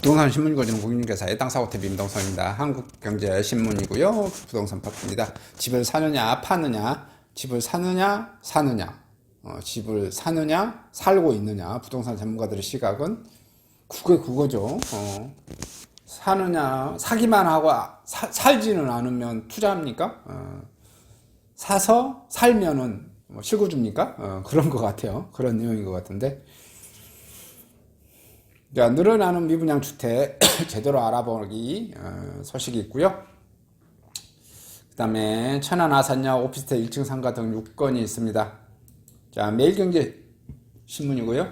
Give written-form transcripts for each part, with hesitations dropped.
부동산 신문 읽어주는 공인중개사의 땅사고TV 임동성입니다. 한국경제신문이고요. 부동산 파트입니다. 집을 사느냐 파느냐, 집을 사느냐 사느냐, 집을 사느냐 살고 있느냐, 부동산 전문가들의 시각은 그거죠. 사느냐, 사기만 하고 살지는 않으면 투자합니까? 사서 살면은 실거주입니까? 그런 것 같아요. 그런 내용인 것 같은데. 자, 늘어나는 미분양 주택 제대로 알아보기 소식이 있고요. 그 다음에 천안 아산역 오피스텔 1층 상가 등 6건이 있습니다. 자, 매일경제 신문이고요.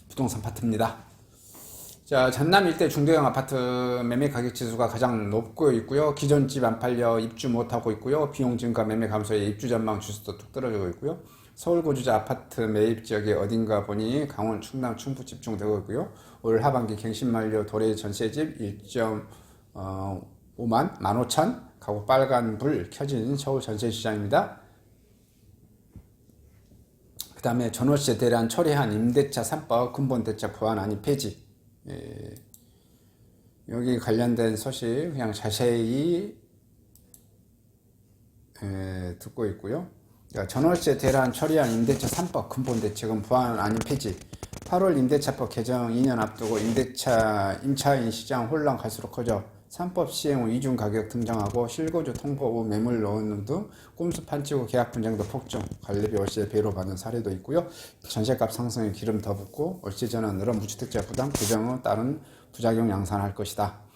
부동산 파트입니다. 자, 전남 일대 중대형 아파트 매매 가격 지수가 가장 높고 있고요. 기존 집 안 팔려 입주 못하고 있고요. 비용 증가 매매 감소에 입주 전망 지수도 뚝 떨어지고 있고요. 서울 거주자 아파트 매입 지역이 어딘가 보니 강원, 충남, 충북 집중되고 있고요. 올 하반기 갱신 만료 도래 전세집 1.5만 15,000 가구 빨간불 켜진 서울 전세시장입니다. 그 다음에 전월세 대란 처리한 임대차 3법 근본 대책 보완안이 폐지. 여기 관련된 소식 그냥 자세히 듣고 있고요. 전월세 대란 처리한 임대차 3법 근본 대책은 보완 아닌 폐지. 8월 임대차법 개정 2년 앞두고 임차인 시장 혼란 갈수록 커져 3법 시행 후 이중 가격 등장하고 실거주 통보 후 매물 넣는 등 꼼수 판치고 계약 분쟁도 폭증, 관리비 월세 배로 받는 사례도 있고요. 전세값 상승에 기름 더 붓고 월세 전환 늘어 무주택자 부담 규정은 따른 부작용 양산할 것이다.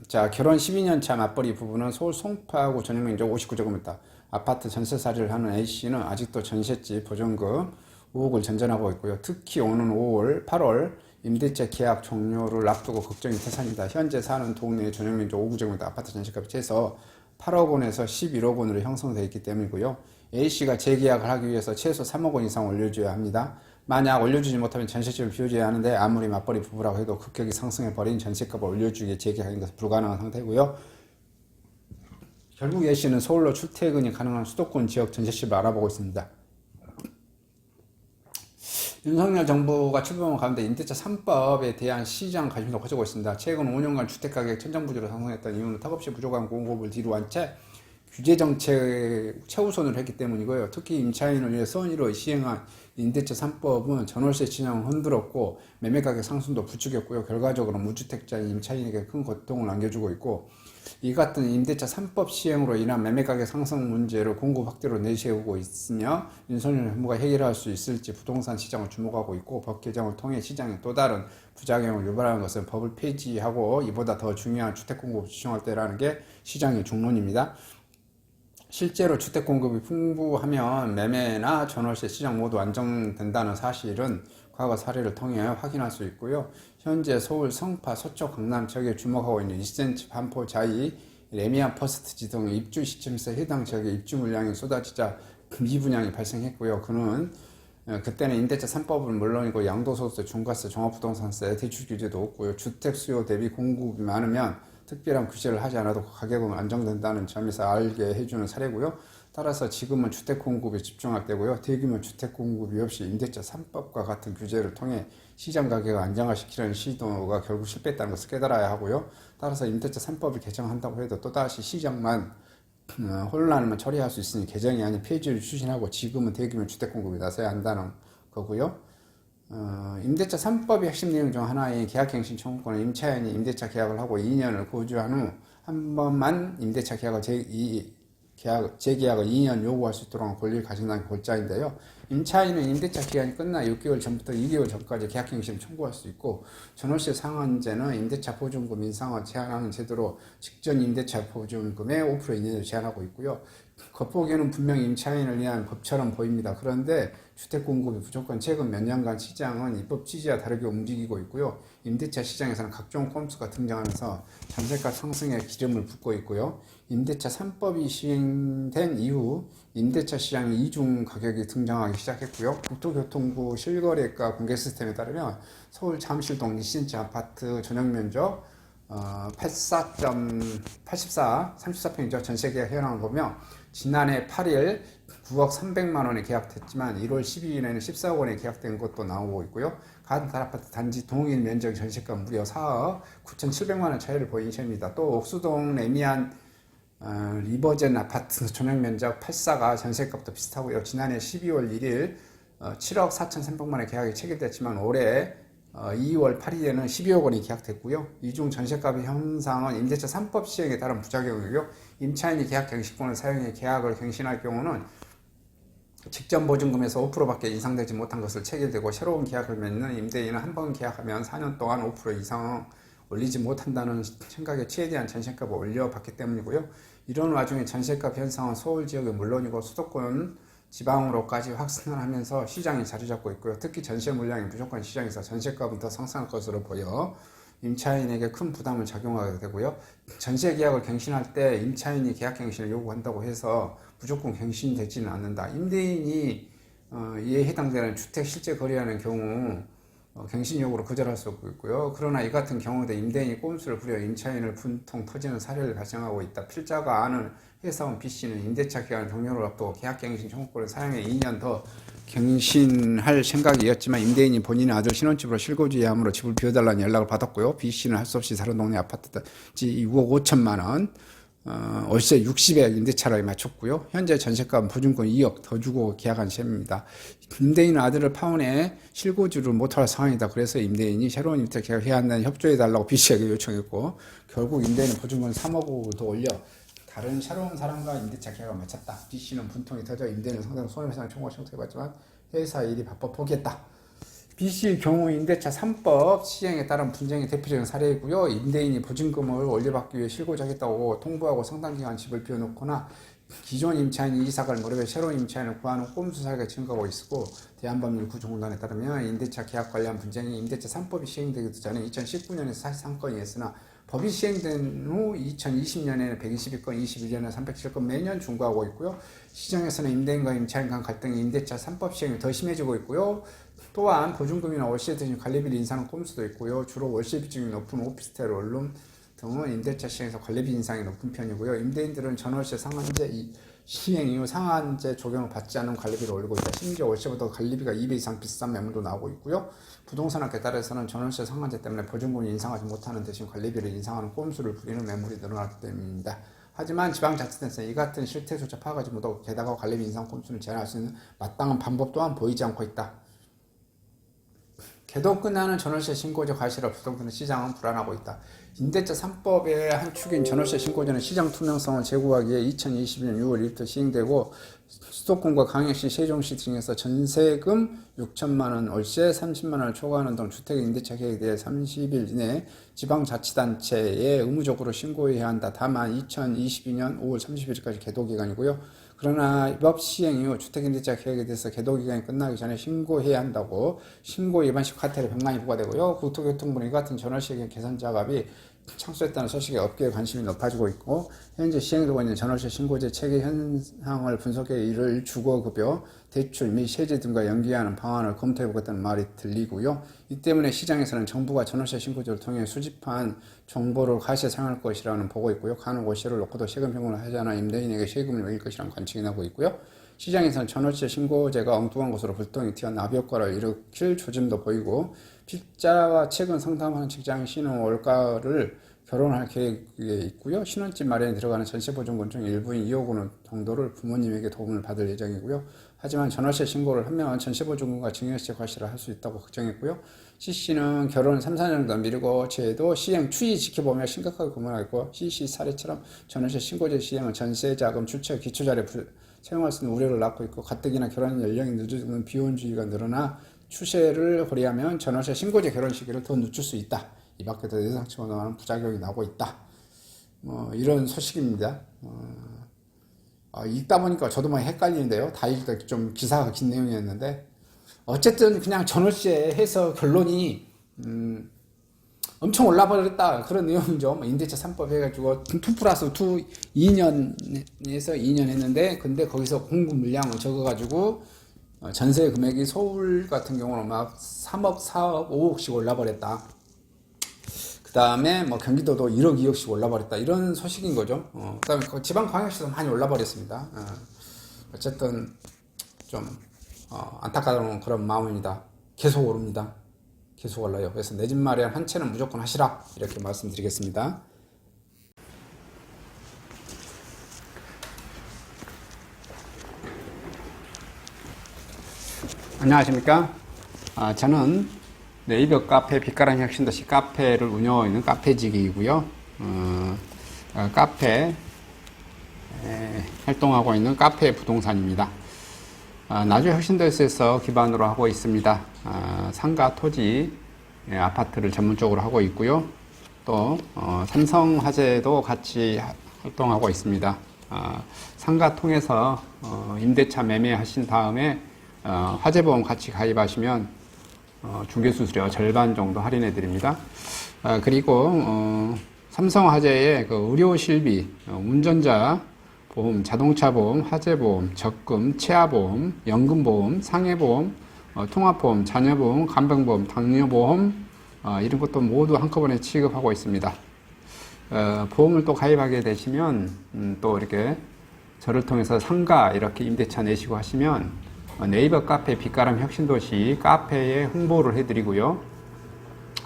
자, 결혼 12년차 맞벌이 부부는 서울 송파구 전용면적 59제곱미터 아파트 전세살이를 하는 A씨는 아직도 전셋집 보증금 5억을 전전하고 있고요. 특히 오는 5월, 8월 임대차 계약 종료를 앞두고 걱정이 태산입니다. 현재 사는 동네의 전용면적 59제곱미터 아파트 전세값이 최소 8억 원에서 11억 원으로 형성되어 있기 때문이고요. A씨가 재계약을 하기 위해서 최소 3억 원 이상 올려줘야 합니다. 만약 올려주지 못하면 전세집을 비워줘야 하는데 아무리 맞벌이 부부라고 해도 급격히 상승해버린 전세값을 올려주기에 재계약인 것은 불가능한 상태고요. 결국 A씨는 서울로 출퇴근이 가능한 수도권 지역 전세집을 알아보고 있습니다. 윤석열 정부가 출범한 가운데 임대차 3법에 대한 시장 관심도 커지고 있습니다. 최근 5년간 주택가격 천정부지로 상승했던 이유는 턱없이 부족한 공급을 뒤로한 채 규제 정책 최우선을 했기 때문이고요. 특히 임차인을 위해 선의로 시행한 임대차 3법은 전월세 시장을 흔들었고 매매가격 상승도 부추겼고요. 결과적으로 무주택자인 임차인에게 큰 고통을 안겨주고 있고, 이 같은 임대차 3법 시행으로 인한 매매가격 상승 문제를 공급 확대로 내세우고 있으며 윤석열 정부가 해결할 수 있을지 부동산 시장을 주목하고 있고, 법 개정을 통해 시장에 또 다른 부작용을 유발하는 것은 법을 폐지하고 이보다 더 중요한 주택 공급을 집중할 때라는 게 시장의 중론입니다. 실제로 주택 공급이 풍부하면 매매나 전월세 시장 모두 안정된다는 사실은 과거 사례를 통해 확인할 수 있고요. 현재 서울, 성파, 서초, 강남 지역에 주목하고 있는 2cm 반포 자이, 레미안 퍼스트지 등 입주 시점에서 해당 지역에 입주 물량이 쏟아지자 미분양이 발생했고요. 그때는 임대차 3법은 물론이고 양도소득세, 중과세, 종합부동산세, 대출 규제도 없고요. 주택 수요 대비 공급이 많으면 특별한 규제를 하지 않아도 가격은 안정된다는 점에서 알게 해주는 사례고요. 따라서 지금은 주택 공급에 집중할 때고요. 대규모 주택 공급이 없이 임대차 3법과 같은 규제를 통해 시장 가격을 안정화시키려는 시도가 결국 실패했다는 것을 깨달아야 하고요. 따라서 임대차 3법을 개정한다고 해도 또다시 시장만 혼란을 처리할 수 있으니 개정이 아닌 폐지를 추진하고 지금은 대규모 주택 공급에 나서야 한다는 거고요. 임대차 3법의 핵심 내용 중 하나인 계약갱신 청구권은 임차인이 임대차 계약을 하고 2년을 거주한 후 한 번만 임대차 계약을 재계약을 2년 요구할 수 있도록 권리를 가진다는 골자인데요. 임차인은 임대차 기간이 끝나 6개월 전부터 2개월 전까지 계약갱신을 청구할 수 있고, 전월세 상한제는 임대차 보증금 인상을 제한하는 제도로 직전 임대차 보증금의 5% 이내로 제한하고 있고요. 겉보기에는 분명히 임차인을 위한 법처럼 보입니다. 그런데 주택 공급이 부족한 최근 몇 년간 시장은 입법 취지와 다르게 움직이고 있고요. 임대차 시장에서는 각종 꼼수가 등장하면서 전세값 상승에 기름을 붓고 있고요. 임대차 3법이 시행된 이후 임대차 시장에 이중 가격이 등장하기 시작했고요. 국토교통부 실거래가 공개 시스템에 따르면 서울 잠실동 2cm 아파트 전용면적 34.84 34평이죠. 전세계약 현황을 보면 지난해 8일 9억 300만 원에 계약됐지만 1월 12일에는 14억 원에 계약된 것도 나오고 있고요. 같은 아파트 단지 동일 면적 전세가 무려 4억 9,700만 원 차이를 보인 셈입니다. 또 옥수동 레미안 리버젠 아파트 조명 면적 84가 전세값도 비슷하고요. 지난해 12월 1일 7억 4,300만 원에 계약이 체결됐지만 올해 2월 8일에는 12억 원이 계약됐고요. 이중 전세값의 형상은 임대차 3법 시행에 따른 부작용이고요. 임차인이 계약 갱신권을 사용해 계약을 갱신할 경우는 직전 보증금에서 5%밖에 인상되지 못한 것을 체결되고 새로운 계약을 맺는 임대인은 한 번 계약하면 4년 동안 5% 이상 올리지 못한다는 생각에 최대한 전세값을 올려봤기 때문이고요. 이런 와중에 전세값 현상은 서울 지역은 물론이고 수도권 지방으로까지 확산을 하면서 시장이 자리 잡고 있고요. 특히 전세 물량이 무조건 시장에서 전세값은 더 상승할 것으로 보여 임차인에게 큰 부담을 작용하게 되고요. 전세 계약을 갱신할 때 임차인이 계약 갱신을 요구한다고 해서 무조건 갱신되지는 않는다. 임대인이 이에 해당되는 주택 실제 거래하는 경우 갱신 요구로 거절할 수 있고요. 그러나 이 같은 경우도 임대인이 꼼수를 부려 임차인을 분통 터지는 사례를 발생하고 있다. 필자가 아는 회사원 B씨는 임대차 기간 종료를 앞두고 계약갱신 청구권을 사용해 2년 더 갱신할 생각이었지만 임대인이 본인의 아들 신혼집으로 실거주의함으로 집을 비워달라는 연락을 받았고요. B씨는 할 수 없이 다른 동네 아파트지 6억 5천만 원 월세 60에 임대차를 맞췄고요. 현재 전세값은 보증금 2억 더 주고 계약한 셈입니다. 임대인은 아들을 파혼해 실거주를 못할 상황이다. 그래서 임대인이 새로운 임대 계약해야 한다는 협조해달라고 B씨에게 요청했고 결국 임대인은 보증금 3억을 더 올려 다른 새로운 사람과 임대차 계약을 마쳤다. B씨는 분통이 터져 임대인은 상당 손해배상 청구를 청구해봤지만 회사 일이 바빠 포기했다. B씨의 경우 임대차 3법 시행에 따른 분쟁의 대표적인 사례이고요. 임대인이 보증금을 올려받기 위해 실고자겠다고 통보하고 상당기간 집을 비워놓거나 기존 임차인이 이사갈 무렵에 새로운 임차인을 구하는 꼼수 사례가 증가하고 있고 대한법률 구조공단에 따르면 임대차 계약 관련 분쟁이 임대차 3법이 시행되기도 전에 2019년에 사실상 건이었으나 법이 시행된 후 2020년에는 122건, 21년에는 307건 매년 중과하고 있고요. 시장에서는 임대인과 임차인 간 갈등이 임대차 3법 시행이 더 심해지고 있고요. 또한 보증금이나 월세 등 관리비를 인상하는 꼼수도 있고요. 주로 월세 비중이 높은 오피스텔, 원룸 등은 임대차 시행에서 관리비 인상이 높은 편이고요. 임대인들은 전월세 상한제 시행 이후 상한제 적용을 받지 않은 관리비를 올리고 있다. 심지어 월세보다 관리비가 2배 이상 비싼 매물도 나오고 있고요. 부동산학에 따라서는 전월세 상한제 때문에 보증금을 인상하지 못하는 대신 관리비를 인상하는 꼼수를 부리는 매물이 늘어났기 때문입니다. 하지만 지방자치단체는 이 같은 실태조차 파악하지 못하고 게다가 관리비 인상 꼼수를 제한할 수 있는 마땅한 방법 또한 보이지 않고 있다. 개동 끝나는 전월세 신고제 과실로 부동산 시장은 불안하고 있다. 임대차 3법의 한 축인 전월세 신고제는 시장 투명성을 제고하기 위해 2020년 6월 1일부터 시행되고 수도권과 광역시, 세종시 등에서 전세금 6천만 원, 월세 30만 원을 초과하는 등 주택 임대차 계획에 대해 30일 이내 지방자치단체에 의무적으로 신고해야 한다. 다만 2022년 5월 30일까지 계도기간이고요. 그러나 법 시행 이후 주택임대차 계획에 대해서 계도기간이 끝나기 전에 신고해야 한다고 신고 위반 시 과태료 100만이 부과되고요. 국토교통부는 이 같은 전월세 개선 작업이 창수했다는 소식에 업계의 관심이 높아지고 있고 현재 시행되고 있는 전월세 신고제 체계 현상을 분석해 이를 주거급여, 대출 및 세제 등과 연계하는 방안을 검토해보겠다는 말이 들리고요. 이 때문에 시장에서는 정부가 전월세 신고제를 통해 수집한 정보를 과시에 사용할 것이라는 보고 있고요. 간혹 월세를 놓고도 세금 평균을 하지 않아 임대인에게 세금을 매길 것이라는 관측이 나고 있고요. 시장에서는 전월세 신고제가 엉뚱한 것으로 불똥이 튀어 나비 효과를 일으킬 조짐도 보이고 필자와 최근 상담하는 직장 신혼 월가를 결혼할 계획에 있고요. 신혼집 마련에 들어가는 전세보증금 중 일부인 2억 원 정도를 부모님에게 도움을 받을 예정이고요. 하지만 전월세 신고를 하면 전세보증금과 증여세 과실을 할 수 있다고 걱정했고요. C씨는 결혼을 3, 4년 더 미루고 제도 시행 추이 지켜보며 심각하게 고민하고 C씨 사례처럼 전월세 신고제 시행은 전세자금 주체 기초자료 사용할 수 있는 우려를 낳고 있고 가뜩이나 결혼 연령이 늦어지는 비혼주의가 늘어나 추세를 고려하면 전월세 신고제 결혼 시기를 더 늦출 수 있다. 이 밖에도 예상치 못한 부작용이 나고 있다. 이런 소식입니다. 읽다 보니까 저도 헷갈리는데요. 다 읽다 좀 기사가 긴 내용이었는데 어쨌든 그냥 전월세 해서 결론이 엄청 올라버렸다 그런 내용이죠. 임대차 3법 해가지고 2+2 2년에서 2년 했는데 근데 거기서 공급 물량을 적어가지고 전세 금액이 서울 같은 경우는 막 3억, 4억, 5억씩 올라버렸다. 그 다음에 뭐 경기도도 1억 2억씩 올라버렸다 이런 소식인 거죠. 그 다음에 지방광역시도 많이 올라버렸습니다. 어쨌든 좀 안타까운 그런 마음입니다. 계속 오릅니다. 계속 올라요. 그래서 내 집 마련 한 채는 무조건 하시라 이렇게 말씀드리겠습니다. 안녕하십니까. 저는 네이버 카페 빛가람 혁신도시 카페를 운영하고 있는 카페직이고요. 카페 활동하고 있는 카페 부동산입니다. 나주 혁신도시에서 기반으로 하고 있습니다. 상가 토지 아파트를 전문적으로 하고 있고요. 또 삼성화재도 같이 활동하고 있습니다. 상가 통해서 임대차 매매하신 다음에 화재보험 같이 가입하시면 중개수수료 절반 정도 할인해 드립니다. 그리고 삼성화재의 그 의료실비, 운전자 보험, 자동차 보험, 화재 보험, 적금, 치아 보험, 연금 보험, 상해 보험, 통합 보험, 자녀 보험, 간병 보험, 당뇨 보험 이런 것도 모두 한꺼번에 취급하고 있습니다. 보험을 또 가입하게 되시면 또 이렇게 저를 통해서 상가 이렇게 임대차 내시고 하시면 네이버 카페 빛가람 혁신도시 카페에 홍보를 해드리고요.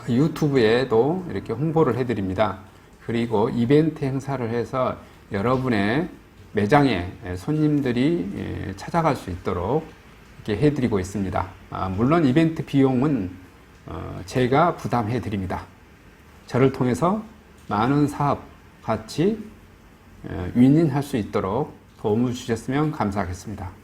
유튜브에도 이렇게 홍보를 해드립니다. 그리고 이벤트 행사를 해서 여러분의 매장에 손님들이 찾아갈 수 있도록 이렇게 해드리고 있습니다. 물론 이벤트 비용은 제가 부담해 드립니다. 저를 통해서 많은 사업 같이 윈윈할 수 있도록 도움을 주셨으면 감사하겠습니다.